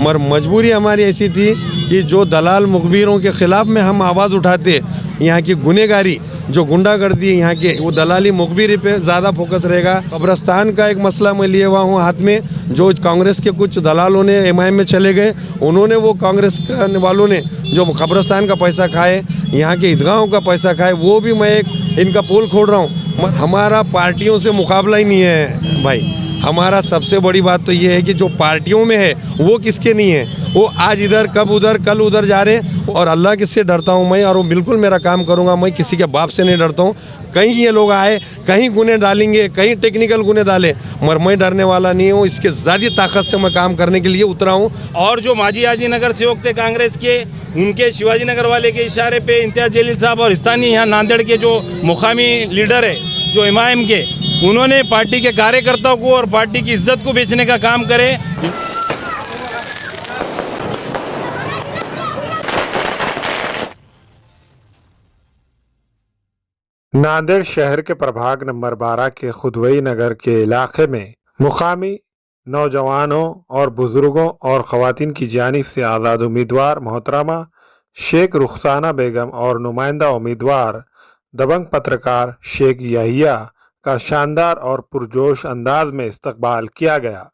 मगर मजबूरी हमारी ऐसी थी कि जो दलाल मुखबिरों के ख़िलाफ़ में हम आवाज़ उठाते, यहाँ की गुनहगारी जो गुंडागर्दी है यहाँ के, वो दलाली मुखबिरी पे ज़्यादा फोकस रहेगा। कब्रस्तान का एक मसला मैं लिए हुआ हूँ हाथ में, जो कांग्रेस के कुछ दलालों ने एमआईएम में चले गए, उन्होंने वो कांग्रेस वालों ने जो कब्रस्तान का पैसा खाए, यहाँ के ईदगाहों का पैसा खाए, वो भी मैं एक इनका पोल खोल रहा हूँ। हमारा पार्टियों से मुकाबला ही नहीं है भाई। हमारा सबसे बड़ी बात तो ये है कि जो पार्टियों में है वो किसके नहीं है, वो आज इधर कब उधर कल उधर जा रहे। और अल्लाह किससे डरता हूँ मैं, और वो बिल्कुल मेरा काम करूँगा, मैं किसी के बाप से नहीं डरता हूँ। कहीं ये लोग आए, कहीं गुने डालेंगे, कहीं टेक्निकल गुने डाले, मगर मैं डरने वाला नहीं हूँ। इसके ज़्यादा ताकत से मैं काम करने के लिए उतरा हूँ। और जो माजी आजी नगर सेवक थे कांग्रेस के, उनके शिवाजी नगर वाले के इशारे पे इम्तियाज़ जलील साहब और स्थानीय यहाँ नांदेड़ के जो मुकामी लीडर है जो एमआईएम के, उन्होंने पार्टी के कार्यकर्ताओं को और पार्टी की इज्जत को बेचने का काम करे। नांदेड़ शहर के प्रभाग नंबर 12 के खुदवई नगर के इलाके में मुकामी नौजवानों और बुजुर्गों और ख़वातीन की जानिब से आज़ाद उम्मीदवार मोहतरमा शेख रुखसाना बेगम और नुमाइंदा उम्मीदवार दबंग पत्रकार शेख याहिया का शानदार और पुरजोश अंदाज में इस्तकबाल किया गया।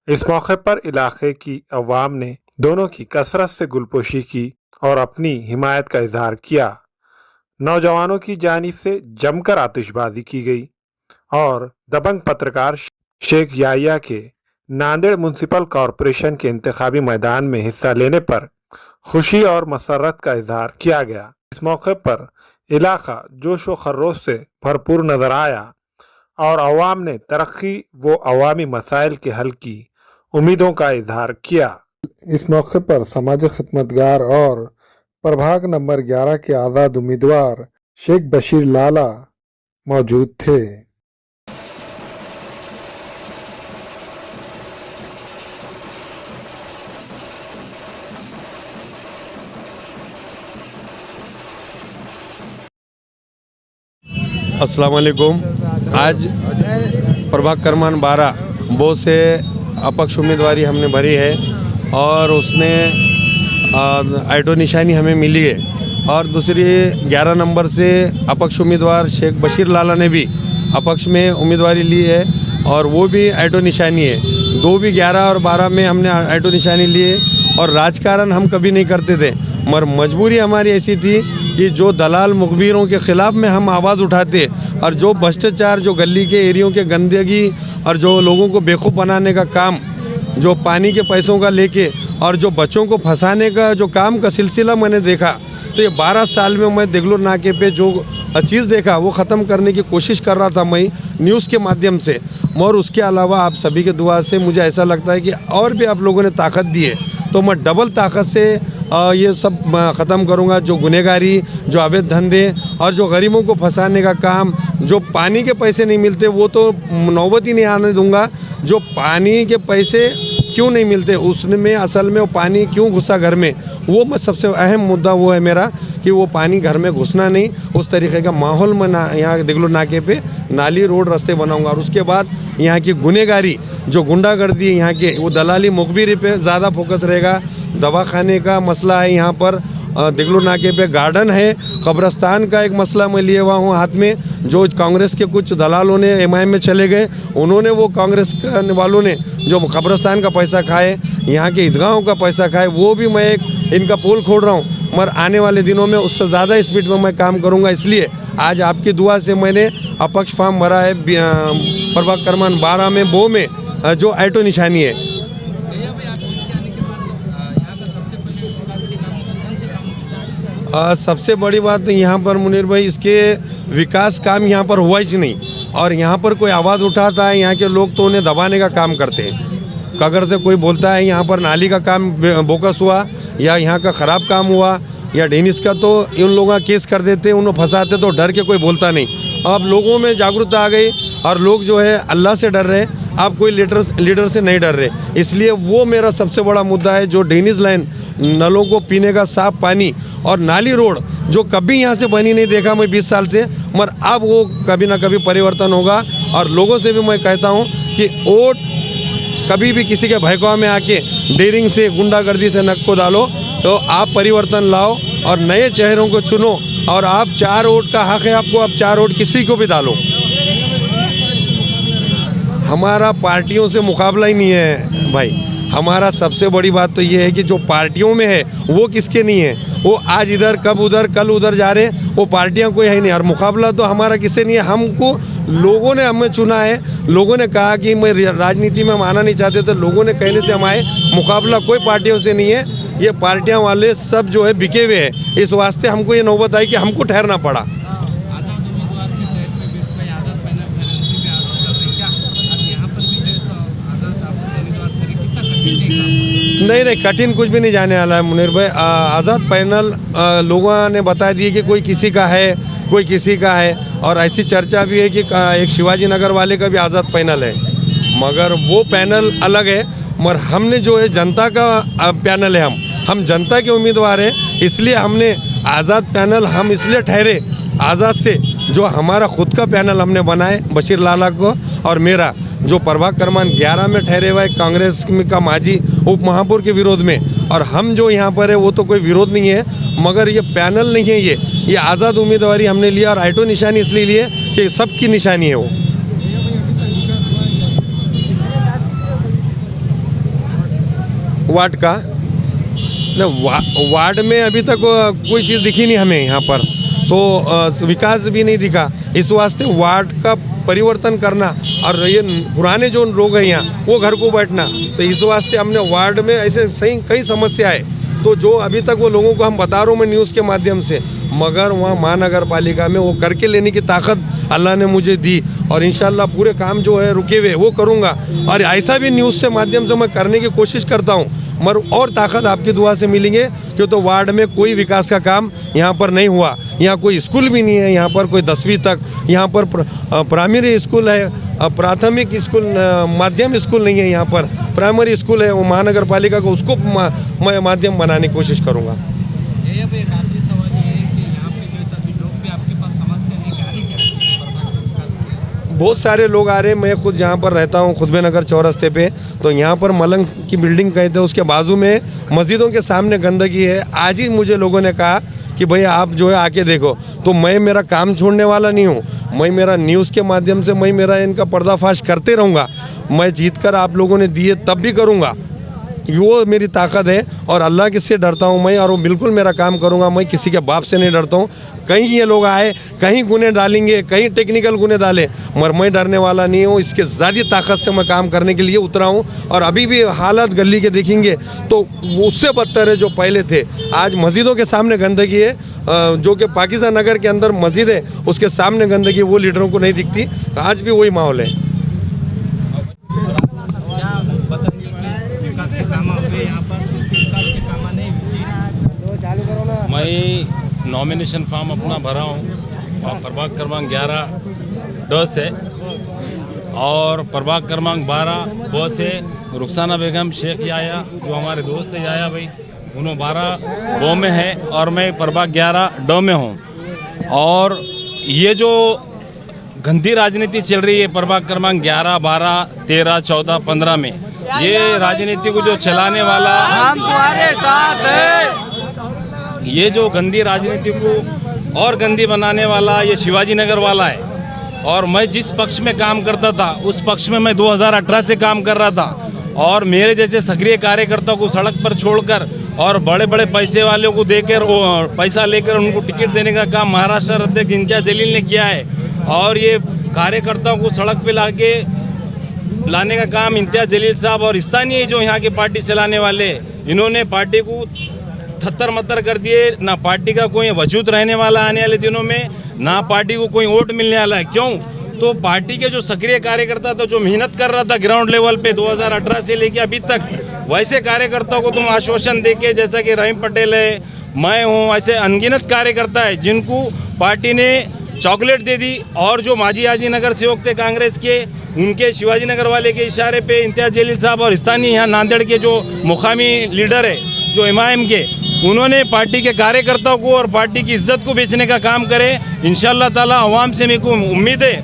इस मौके पर इलाके की अवाम ने दोनों की कसरत से गुलपोशी की और अपनी हिमायत का इजहार किया। नौजवानों की जानिब से जमकर आतिशबाजी की गई और दबंग पत्रकार शेख याहिया के नांदेड़ म्युनिसिपल कॉरपोरेशन के इंतखाबी मैदान में हिस्सा लेने पर खुशी और मसरत का इजहार किया गया। इस मौके पर इलाका जोश व खरोश से भरपूर नजर आया और अवाम ने तरक्की व अवामी मसाइल के हल की उम्मीदों का इजहार किया। इस मौके पर समाज खिदमतगार और प्रभाग नंबर 11 के आज़ाद उम्मीदवार शेख बशीर लाला मौजूद थे। अस्सलाम वालेकुम। आज प्रभाग क्रमांक 12 वो से अपक्ष उम्मीदवारी हमने भरी है और उसने आइटो निशानी हमें मिली है। और दूसरी 11 नंबर से अपक्ष उम्मीदवार शेख बशीर लाला ने भी अपक्ष में उम्मीदवारी ली है और वो भी आइटो निशानी है। दो भी 11 और 12 में हमने आइटो निशानी ली है। और राजकारण हम कभी नहीं करते थे, मगर मजबूरी हमारी ऐसी थी कि जो दलाल मुखबिरों के ख़िलाफ़ में हम आवाज़ उठाते और जो भ्रष्टाचार, जो गली के एरियों के गंदगी और जो लोगों को बेवकूफ़ बनाने का काम, जो पानी के पैसों का लेके और जो बच्चों को फंसाने का जो काम का सिलसिला मैंने देखा, तो ये 12 साल में मैं देगलूर नाके पे जो चीज़ देखा वो ख़त्म करने की कोशिश कर रहा था मैं न्यूज़ के माध्यम से। और उसके अलावा आप सभी के दुआ से मुझे ऐसा लगता है कि और भी आप लोगों ने ताकत दी है, तो मैं डबल ताकत से ये सब ख़त्म करूँगा। जो गुनहगारी, जो अवैध धंधे और जो गरीबों को फंसाने का काम, जो पानी के पैसे नहीं मिलते वो तो नौबत ही नहीं आने दूंगा। जो पानी के पैसे क्यों नहीं मिलते, उसमें असल में वो पानी क्यों घुसा घर में, वो मैं सबसे अहम मुद्दा वो है मेरा कि वो पानी घर में घुसना नहीं। उस तरीके का माहौल में यहाँ देगलूर नाके पे नाली, रोड, रास्ते बनाऊँगा। और उसके बाद यहाँ की गुनहगारी, जो गुंडागर्दी है यहाँ के, वो दलाली मुखबिरी पे ज़्यादा फोकस रहेगा। दवाखाने का मसला है यहाँ पर, देगलूर नाके पे गार्डन है, कब्रस्तान का एक मसला मैं लिए हुआ हूँ हाथ में, जो कांग्रेस के कुछ दलालों ने एमआईएम में चले गए, उन्होंने वो कांग्रेस वालों ने जो कब्रस्तान का पैसा खाए, यहाँ के ईदगाहों का पैसा खाए, वो भी मैं एक इनका पोल खोल रहा हूँ। मगर आने वाले दिनों में उससे ज़्यादा स्पीड में मैं काम करूँगा। इसलिए आज आपकी दुआ से मैंने अपक्ष फॉर्म भरा है प्रभाग क्रमांक 12 में, वो में जो आइटो निशानी है। सबसे बड़ी बात यहाँ पर मुनीर भाई, इसके विकास काम यहाँ पर हुआ ही नहीं। और यहाँ पर कोई आवाज़ उठाता है, यहाँ के लोग तो उन्हें दबाने का काम करते हैं। अगर से कोई बोलता है यहाँ पर नाली का काम बोकस हुआ या यहाँ का ख़राब काम हुआ या डेनिस का, तो इन लोगों का केस कर देते, उन्हें फंसाते, तो डर के कोई बोलता नहीं। अब लोगों में जागरूकता आ गई और लोग जो है अल्लाह से डर रहे, आप कोई लीडर से नहीं डर रहे। इसलिए वो मेरा सबसे बड़ा मुद्दा है। जो डेनिस लाइन, नलों को पीने का साफ पानी और नाली रोड, जो कभी यहाँ से बनी नहीं देखा मैं 20 साल से, मगर अब वो कभी ना कभी परिवर्तन होगा। और लोगों से भी मैं कहता हूँ कि वोट कभी भी किसी के भयकवा में आके डेयरिंग से गुंडागर्दी से नक को डालो, तो आप परिवर्तन लाओ और नए चेहरों को चुनो। और आप 4 वोट का हक है आपको, आप 4 वोट किसी को भी डालो। हमारा पार्टियों से मुकाबला ही नहीं है भाई। हमारा सबसे बड़ी बात तो ये है कि जो पार्टियों में है वो किसके नहीं है, वो आज इधर कब उधर कल उधर जा रहे, वो पार्टियां कोई है नहीं। और मुकाबला तो हमारा किससे नहीं है। हमको लोगों ने हमें चुना है, लोगों ने कहा कि मैं राजनीति में हम आना नहीं चाहते, तो लोगों ने कहने से हम आए। मुकाबला कोई पार्टियों से नहीं है, ये पार्टियां वाले सब जो है बिके हुए हैं। इस वास्ते हमको ये नौबत आई कि हमको ठहरना पड़ा। नहीं, कठिन कुछ भी नहीं जाने वाला है मुनीर भाई। आज़ाद पैनल लोगों ने बता दिए कि कोई किसी का है, कोई किसी का है। और ऐसी चर्चा भी है कि एक शिवाजी नगर वाले का भी आज़ाद पैनल है, मगर वो पैनल अलग है। मगर हमने जो है जनता का पैनल है, हम जनता के उम्मीदवार हैं, इसलिए हमने आज़ाद पैनल हम इसलिए ठहरे आज़ाद से, जो हमारा खुद का पैनल हमने बनाए बशीर लाला को, और मेरा जो प्रभाग क्रमांक 11 में ठहरे हुआ है कांग्रेस का माजी उप महापौर के विरोध में। और हम जो यहाँ पर है वो तो कोई विरोध नहीं है, मगर ये पैनल नहीं है, ये आज़ाद उम्मीदवारी हमने लिया। और आइटो निशानी इसलिए लिए कि सबकी निशानी है वो। वार्ड का वार्ड में अभी तक कोई चीज़ दिखी नहीं हमें यहाँ पर, तो विकास भी नहीं दिखा। इस वास्ते वार्ड का परिवर्तन करना और ये पुराने जो लोग हैं यहाँ वो घर को बैठना, तो इस वास्ते हमने वार्ड में ऐसे सही कई समस्या है, तो जो अभी तक वो लोगों को हम बता रहा हूँ मैं न्यूज़ के माध्यम से, मगर वहाँ महानगर पालिका में वो करके लेने की ताकत अल्लाह ने मुझे दी। और इंशाल्लाह पूरे काम जो है रुके हुए वो करूँगा। और ऐसा भी न्यूज़ से माध्यम से मैं करने की कोशिश करता हूँ, मगर और ताकत आपकी दुआ से मिलेंगे। क्यों तो वार्ड में कोई विकास का काम यहाँ पर नहीं हुआ। यहाँ कोई स्कूल भी नहीं है, यहाँ पर कोई 10वीं तक यहाँ पर प्राइमरी स्कूल है, प्राथमिक स्कूल, माध्यम स्कूल नहीं है, यहाँ पर प्राइमरी स्कूल है। वो महानगर पालिका को उसको मैं माध्यम बनाने की कोशिश करूँगा। बहुत सारे लोग आ रहे हैं। मैं खुद यहाँ पर रहता हूँ खुदबे नगर चौरस्ते पे, तो यहाँ पर मलंग की बिल्डिंग कहते हैं, उसके बाजू में मस्जिदों के सामने गंदगी है। आज ही मुझे लोगों ने कहा कि भैया आप जो है आके देखो, तो मैं मेरा काम छोड़ने वाला नहीं हूँ। मैं मेरा न्यूज़ के माध्यम से मैं मेरा इनका पर्दाफाश करते रहूँगा। मैं जीत कर आप लोगों ने दिए तब भी करूँगा, वो मेरी ताकत है। और अल्लाह किससे डरता हूँ मैं, और वो बिल्कुल मेरा काम करूँगा। मैं किसी के बाप से नहीं डरता हूँ। कहीं ये लोग आए, कहीं गुने डालेंगे, कहीं टेक्निकल गुने डाले, मगर मैं डरने वाला नहीं हूँ। इसके ज़्यादा ताकत से मैं काम करने के लिए उतरा हूँ। और अभी भी हालात गली के देखेंगे तो उससे बदतर है जो पहले थे। आज मस्जिदों के सामने गंदगी है, जो कि पाकिस्तान नगर के अंदर मस्जिद है उसके सामने गंदगी, वो लीडरों को नहीं दिखती। आज भी वही माहौल है। मैं नॉमिनेशन फॉर्म अपना भरा हूँ और प्रभाग क्रमांक 11 ड से, और प्रभाग क्रमांक 12 ब से रुखसाना बेगम शेख याया जो हमारे दोस्त है याया भाई, उन्होंने 12 ब में है और मैं प्रभाग 11 ड में हूँ। और ये जो गंदी राजनीति चल रही है प्रभाग क्रमांक 11, 12, 13, 14, 15 में, ये राजनीति को जो चलाने वाला, हम तुम्हारे साथ हैं। ये जो गंदी राजनीति को और गंदी बनाने वाला ये शिवाजी नगर वाला है। और मैं जिस पक्ष में काम करता था उस पक्ष में मैं 2018 से काम कर रहा था, और मेरे जैसे सक्रिय कार्यकर्ताओं को सड़क पर छोड़कर और बड़े बड़े पैसे वालों को देकर पैसा लेकर उनको टिकट देने का काम महाराष्ट्र अध्यक्ष इम्तियाज जलील ने किया है। और ये कार्यकर्ताओं को सड़क पे लाने का काम इम्तियाज जलील साहब और स्थानीय जो यहाँ की पार्टी चलाने वाले, इन्होंने पार्टी को थत्तर मत्तर कर दिए। ना पार्टी का कोई वजूद रहने वाला आने वाले दिनों में, ना पार्टी को कोई वोट मिलने वाला है। क्यों? तो पार्टी के जो सक्रिय कार्यकर्ता था, जो मेहनत कर रहा था ग्राउंड लेवल पे 2018 से लेके अभी तक, वैसे कार्यकर्ताओं को तुम आश्वासन देके, जैसा कि रहीम पटेल है, मैं हूँ, ऐसे अनगिनत कार्यकर्ता है जिनको पार्टी ने चॉकलेट दे दी। और जो माजी आजी नगर सेवक थे कांग्रेस के, उनके शिवाजी नगर वाले के इशारे पे इम्तियाज जलील साहब और स्थानीय यहाँ नांदेड़ के जो मुकामी लीडर है जो एमआईएम के, उन्होंने पार्टी के कार्यकर्ताओं को और पार्टी की इज्जत को बेचने का काम करे। इंशाअल्लाह ताला अवाम से मेरे को उम्मीद है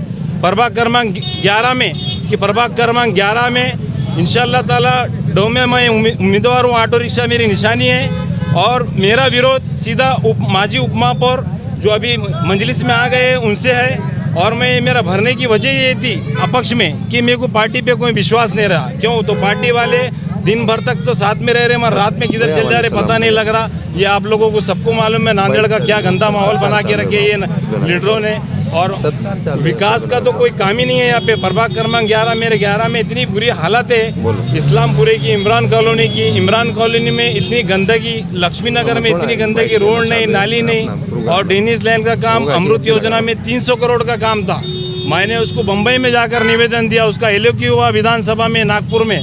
प्रभाग क्रमांक 11 में कि प्रभाग क्रमांक 11 में इंशाअल्लाह ताला डो में मैं उम्मीदवार हूँ। ऑटो रिक्शा मेरी निशानी है और मेरा विरोध सीधा माजी उपमहापौर जो अभी मंजलिस में आ गए उनसे है। और मैं मेरा भरने की वजह ये थी अपक्ष में कि मेरे को पार्टी पे कोई विश्वास नहीं रहा। क्यों? तो पार्टी वाले दिन भर तक तो साथ में रह रहे मगर रात में किधर चल जा रहे पता नहीं लग रहा। ये आप लोगों को सबको मालूम है नांदेड़ का क्या गंदा माहौल बना के रखे ये लीडरों ने। और विकास का तो कोई काम ही नहीं है यहाँ पे। प्रभाग क्रमांक 11 मेरे 11 में इतनी बुरी हालत है, इस्लामपुरे की, इमरान कॉलोनी की। इमरान कॉलोनी में इतनी गंदगी, लक्ष्मी नगर में इतनी गंदगी, रोड नहीं, नाली नहीं। और डेनिस लाइन का काम अमृत योजना में 300 करोड़ का काम था। मैंने उसको बम्बई में जाकर निवेदन दिया, उसका एलओक्यू हुआ विधानसभा में नागपुर में,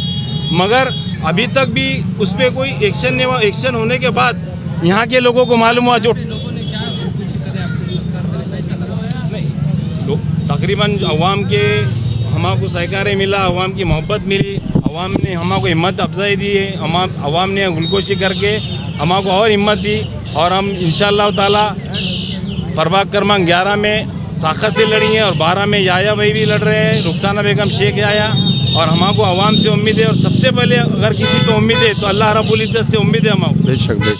मगर अभी तक भी उस पर कोई एक्शन नहीं हुआ। एक्शन होने के बाद यहाँ के लोगों को मालूम हुआ जो तकरीबन अवाम के हमको सहकार्य मिला, अवाम की मोहब्बत मिली, अवाम ने हमको हिम्मत अफजाई दी है, अवाम ने गुलकोशी करके हमको और हिम्मत दी। और हम इंशाअल्लाह ताला प्रभाग क्रमांक 11 में ताकत से लड़ी हैं और 12 में याया भाई भी लड़ रहे हैं, रुखसाना बेगम शेख याया। और हमको अवाम से उम्मीद है और सबसे पहले अगर किसी को उम्मीद है तो अल्लाह रब्बुल इज्जत से उम्मीद है हमको। बेशक।